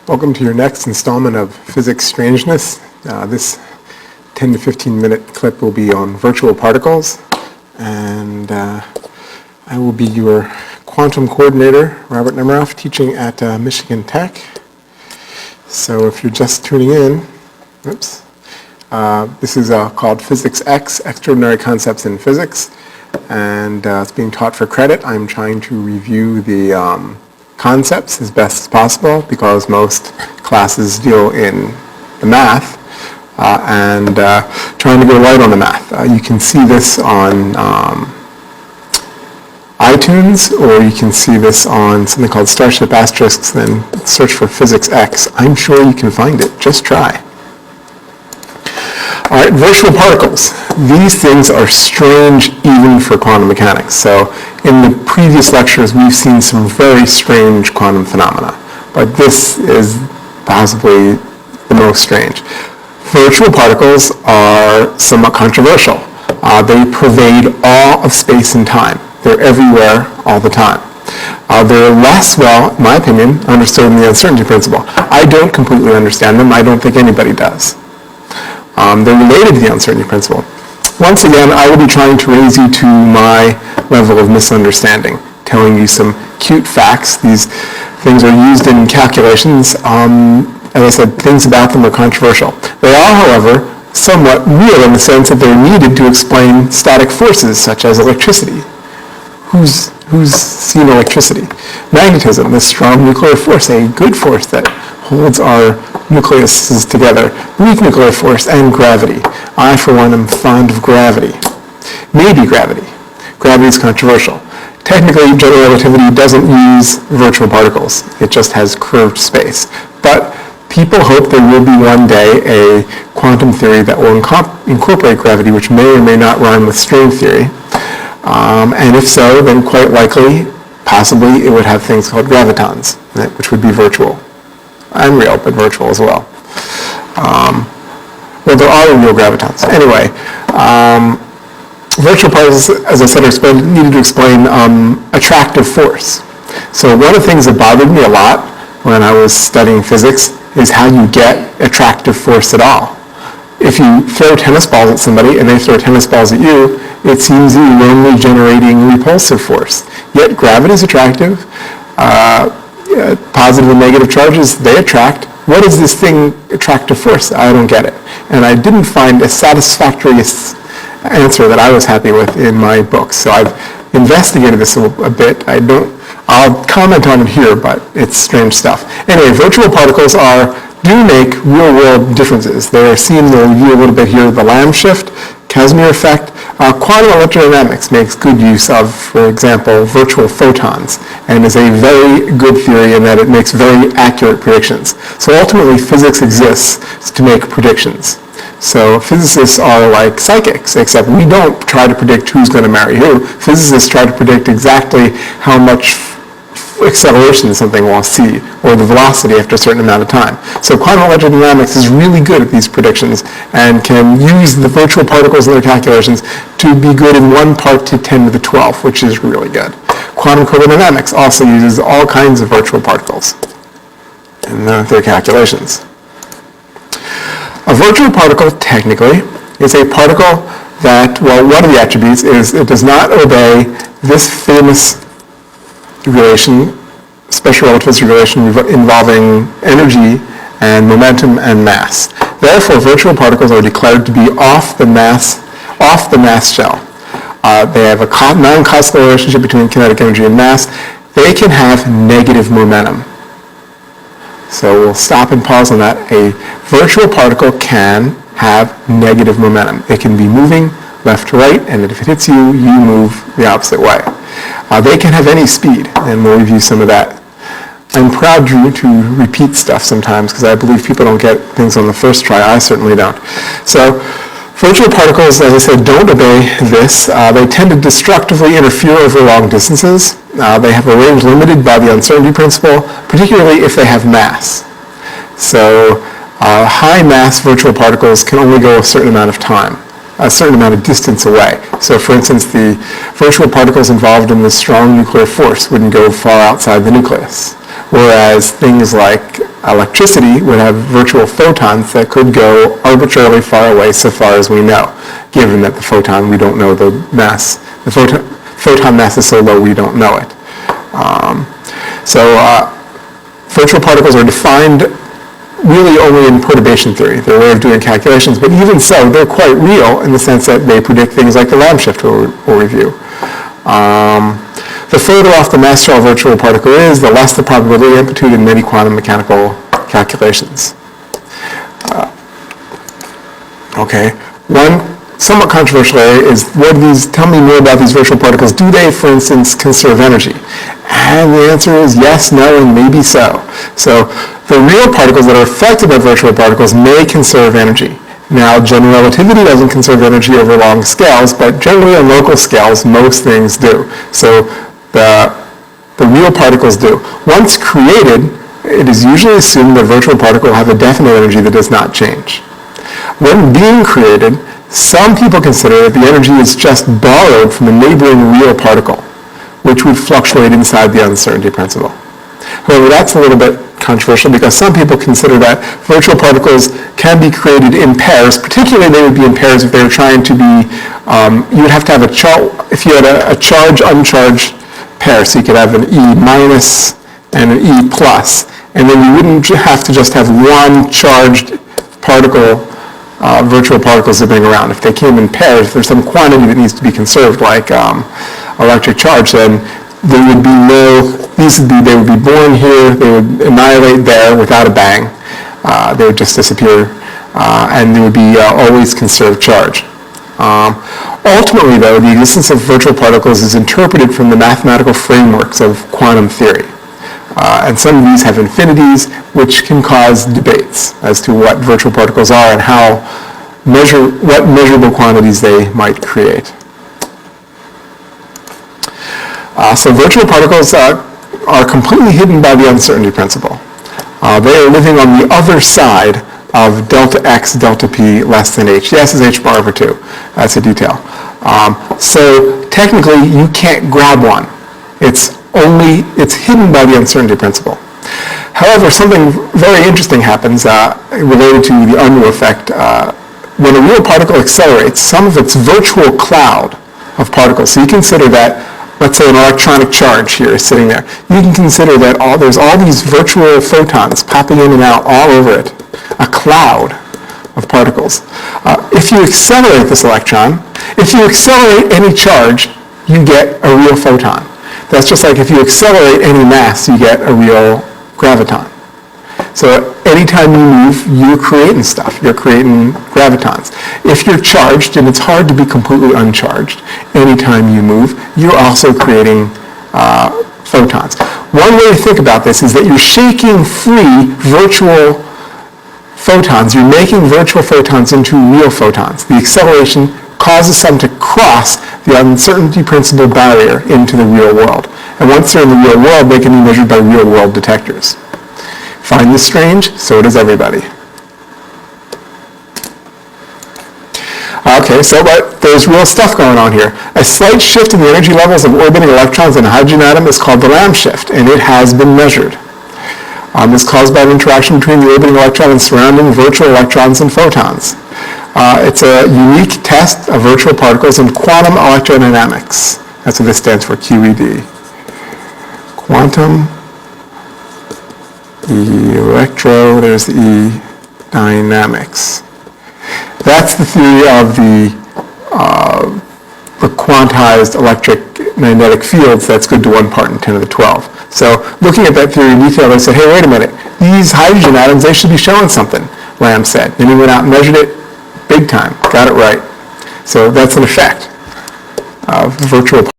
Welcome to your next installment of Physics Strangeness. This 10 to 15 minute clip will be on virtual particles, and I will be your quantum coordinator, Robert Nemiroff, teaching at Michigan Tech. So if you're just tuning in, this is called Physics X, Extraordinary Concepts in Physics, and it's being taught for credit. I'm trying to review the concepts as best as possible because most classes deal in the math and trying to go light on the math. You can see this on iTunes, or you can see this on something called Starship Asterisks, then search for Physics X. I'm sure you can find it. Just try. All right, virtual particles. These things are strange even for quantum mechanics. So in the previous lectures, we've seen some very strange quantum phenomena, but this is possibly the most strange. Virtual particles are somewhat controversial. They pervade all of space and time. They're everywhere all the time. They're less well, in my opinion, understood in the uncertainty principle. I don't completely understand them. I don't think anybody does. They're related to the uncertainty principle. Once again, I will be trying to raise you to my level of misunderstanding, telling you some cute facts. These things are used in calculations. As I said, things about them are controversial. They are, however, somewhat real in the sense that they're needed to explain static forces such as electricity. Who's seen electricity? Magnetism, this strong nuclear force, a good force that holds our nucleuses together. Weak nuclear force and gravity. I, for one, am fond of gravity. Maybe gravity. Gravity is controversial. Technically, general relativity doesn't use virtual particles. It just has curved space. But people hope there will be one day a quantum theory that will incorporate gravity, which may or may not rhyme with string theory. And if so, then quite likely, possibly, it would have things called gravitons, which would be virtual. And real, but virtual as well. Well, there are real gravitons. Anyway, virtual particles, as I said, are needed to explain attractive force. So one of the things that bothered me a lot when I was studying physics is how you get attractive force at all. If you throw tennis balls at somebody and they throw tennis balls at you, it seems that you're only generating repulsive force. Yet gravity is attractive. Positive and negative charges, they attract. What is this thing attractive force? I don't get it. And I didn't find a satisfactory answer that I was happy with in my books. So I've investigated this a bit. I'll comment on it here, but it's strange stuff. Anyway, virtual particles do make real-world differences. They're seen, we'll review a little bit here, the Lamb shift, Casimir effect. Quantum electrodynamics makes good use of, for example, virtual photons, and is a very good theory in that it makes very accurate predictions. So ultimately, physics exists to make predictions. So physicists are like psychics, except we don't try to predict who's going to marry who. Physicists try to predict exactly how much acceleration something will see, or the velocity after a certain amount of time. So quantum electrodynamics is really good at these predictions and can use the virtual particles in their calculations to be good in 1 part to 10 to the 12th, which is really good. Quantum chromodynamics also uses all kinds of virtual particles in their calculations. A virtual particle, technically, is a particle that, well, one of the attributes is it does not obey this famous relation, special relativity relation involving energy and momentum and mass. Therefore, virtual particles are declared to be off the mass shell. They have a non-classical relationship between kinetic energy and mass. They can have negative momentum. So we'll stop and pause on that. A virtual particle can have negative momentum. It can be moving left to right, and if it hits you, you move the opposite way. They can have any speed, and we'll review some of that. I'm proud to repeat stuff sometimes because I believe people don't get things on the first try. I certainly don't. So virtual particles, as I said, don't obey this. They tend to destructively interfere over long distances. They have a range limited by the uncertainty principle, particularly if they have mass. So high mass virtual particles can only go a certain amount of time, a certain amount of distance away. So for instance, the virtual particles involved in the strong nuclear force wouldn't go far outside the nucleus. Whereas things like electricity would have virtual photons that could go arbitrarily far away so far as we know, given that the photon, we don't know the mass. The photon mass is so low we don't know it. Virtual particles are defined really only in perturbation theory. They're a way of doing calculations, but even so, they're quite real in the sense that they predict things like the Lamb shift we'll review. The further off the mass shell a virtual particle is, the less the probability amplitude in many quantum mechanical calculations. One somewhat controversial area is, tell me more about these virtual particles. Do they, for instance, conserve energy? And the answer is yes, no, and maybe so. So the real particles that are affected by virtual particles may conserve energy. Now, general relativity doesn't conserve energy over long scales, but generally on local scales, most things do. So the real particles do. Once created, it is usually assumed that a virtual particle will have a definite energy that does not change. When being created, some people consider that the energy is just borrowed from a neighboring real particle, which would fluctuate inside the uncertainty principle. However, that's a little bit controversial because some people consider that virtual particles can be created in pairs. Particularly, they would be in pairs if they were trying to be, you would have to have if you had a charge-uncharged pair, so you could have an E minus and an E plus, and then you wouldn't have to just have one charged particle, virtual particles zipping around. If they came in pairs, if there's some quantity that needs to be conserved, like electric charge, then there would be they would be born here, they would annihilate there without a bang, they would just disappear, and there would be always conserved charge. Ultimately, though, the existence of virtual particles is interpreted from the mathematical frameworks of quantum theory. And some of these have infinities, which can cause debates as to what virtual particles are and what measurable quantities they might create. So virtual particles are completely hidden by the uncertainty principle. They are living on the other side of delta x, delta p less than h. The s is h bar over 2. That's a detail. So technically, you can't grab one. It's hidden by the uncertainty principle. However, something very interesting happens related to the Unruh effect. When a real particle accelerates, some of its virtual cloud of particles, so you consider that, let's say an electronic charge here is sitting there. You can consider that there's all these virtual photons popping in and out all over it, a cloud of particles. If you accelerate this electron, if you accelerate any charge, you get a real photon. That's just like if you accelerate any mass, you get a real graviton. So anytime you move, you're creating stuff. You're creating gravitons. If you're charged, and it's hard to be completely uncharged, anytime you move, you're also creating photons. One way to think about this is that you're shaking free virtual photons. You're making virtual photons into real photons. The acceleration causes some to cross the uncertainty principle barrier into the real world. And once they're in the real world, they can be measured by real world detectors. Find this strange? So does everybody. Okay, but there's real stuff going on here. A slight shift in the energy levels of orbiting electrons in a hydrogen atom is called the Lamb shift, and it has been measured. It's caused by an interaction between the orbiting electron and surrounding virtual electrons and photons. It's a unique test of virtual particles in quantum electrodynamics. That's what this stands for, QED. Quantum there's the E, dynamics. That's the theory of the quantized electromagnetic fields that's good to 1 part in 10 to the 12. So looking at that theory in detail, they said, hey, wait a minute. These hydrogen atoms, they should be showing something, Lamb said. Then he went out and measured it big time, got it right. So that's an effect of virtual